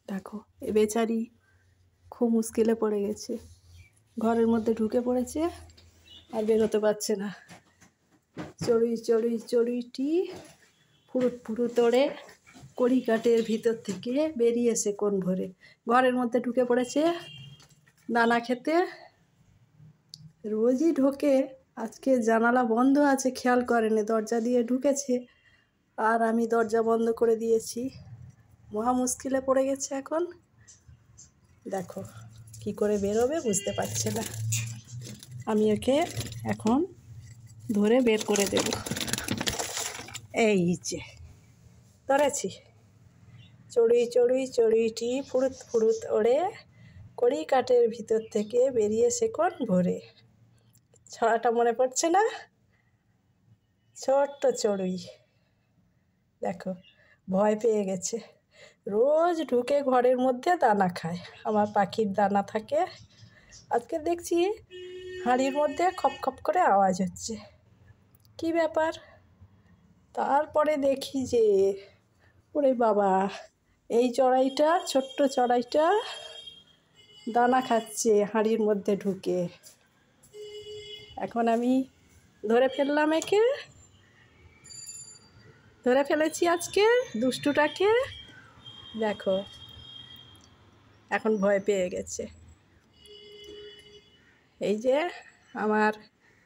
দেখো এ বেচারি খুব মুশকিলে পড়ে গেছে, ঘরের মধ্যে ঢুকে পড়েছে আর বেরোতে পারছে না। চড়ুইটি ফুরুত ফুরুত ওড়ে কড়িকাঠের ভিতর থেকে বেরিয়েছে কোণ ভরে, ঘরের মধ্যে ঢুকে পড়েছে দানা খেতে। রোজই ঢোকে, আজকে জানালা বন্ধ আছে খেয়াল করেনি, দরজা দিয়ে ঢুকেছে আর আমি দরজা বন্ধ করে দিয়েছি। মহা মুশকিলে পড়ে গেছে এখন। দেখো কি করে বেরোবে বুঝতে পারছে না। আমি ওকে এখন ধরে বের করে দেব। এই যে ধরেছি। চড়ুইটি ফুরুত ফুরুত ওড়ে কড়িকাঠের ভিতর থেকে বেরিয়েছে কোণ ভরে। ছড়াটা মনে পড়ছে না? ছোট্ট চড়ুই দেখো ভয় পেয়ে গেছে। রোজ ঢুকে ঘরের মধ্যে দানা খায়, আমার পাখির দানা থাকে। আজকে দেখছি হাঁড়ির মধ্যে খপ খপ করে আওয়াজ হচ্ছে, কি ব্যাপার? তারপরে দেখি যে ওরে বাবা, এই চড়াইটা, ছোট্ট চড়াইটা দানা খাচ্ছে হাঁড়ির মধ্যে ঢুকে। এখন আমি ধরে ফেললাম, একে ধরে ফেলেছি আজকে দুষ্টুটাকে। দেখো এখন ভয় পেয়ে গেছে। এই যে আমার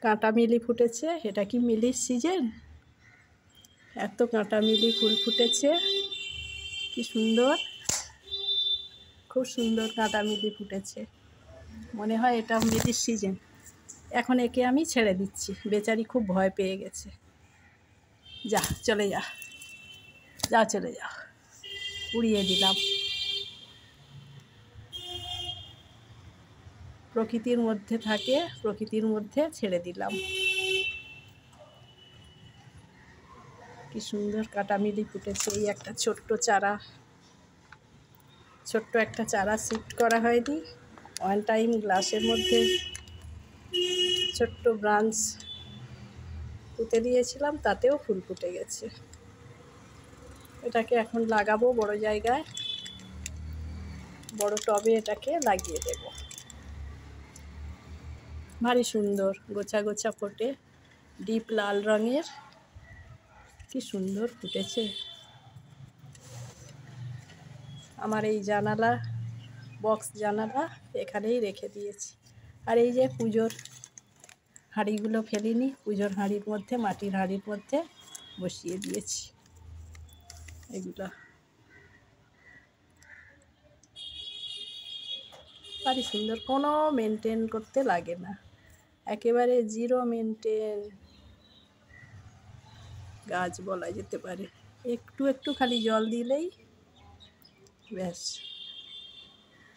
কাঁটা মিলি ফুটেছে, এটা কি মিলির সিজন? এত কাঁটা মিলি ফুল ফুটেছে, কি সুন্দর, খুব সুন্দর কাঁটা মিলি ফুটেছে। মনে হয় এটা মিলির সিজন। এখন একে আমি ছেড়ে দিচ্ছি, বেচারি খুব ভয় পেয়ে গেছে। যা চলে যা, যা চলে যা, উড়িয়ে দিলাম। প্রকৃতির মধ্যে থাকে, প্রকৃতির মধ্যে ছেড়ে দিলাম। কি সুন্দর কাঁটা মিলি ফুটেছে। এই একটা ছোট্ট চারা, ছোট্ট একটা চারা শিফট করা হয়নি, ওয়ান টাইম গ্লাসের মধ্যে ছোট্ট ব্রাঞ্চ পুঁতে দিয়েছিলাম, তাতেও ফুল ফুটে গেছে। এটাকে এখন লাগাবো বড় জায়গায়, বড় টবে এটাকে লাগিয়ে দেব। ভারী সুন্দর গোছা গোছা ফোটে, ডিপ লাল রঙের, কি সুন্দর ফুটেছে। আমার এই জানালা, বক্স জানালা এখানেই রেখে দিয়েছি। আর এই যে পুজোর হাঁড়িগুলো ফেলিনি, পুজোর হাঁড়ির মধ্যে, মাটির হাঁড়ির মধ্যে বসিয়ে দিয়েছি এগুলো। ভারী সুন্দর, কোনো মেনটেন করতে লাগে না, একেবারে জিরো মেনটেন গাছ বলা যেতে পারে। একটু খালি জল দিলেই ব্যাস,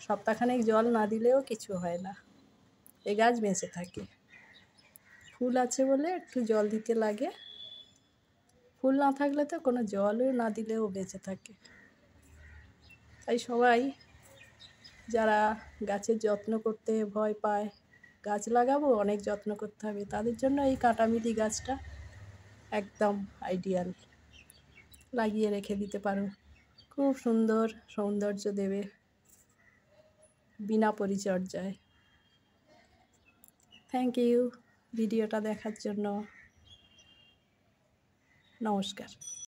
সপ্তাহখানেক জল না দিলেও কিছু হয় না, এ গাছ বেঁচে থাকে। ফুল আছে বলে একটু জল দিতে লাগে, ফুল না থাকলে তো কোনো জলও না দিলেও বেঁচে থাকে। তাই সবাই যারা গাছের যত্ন করতে ভয় পায়, গাছ লাগাবো অনেক যত্ন করতে হবে, তাদের জন্য এই কাঁটামিলি গাছটা একদম আইডিয়াল। লাগিয়ে রেখে দিতে পারো, খুব সুন্দর সৌন্দর্য দেবে বিনা পরিচর্যায়। থ্যাংক ইউ ভিডিওটা দেখার জন্য। নমস্কার।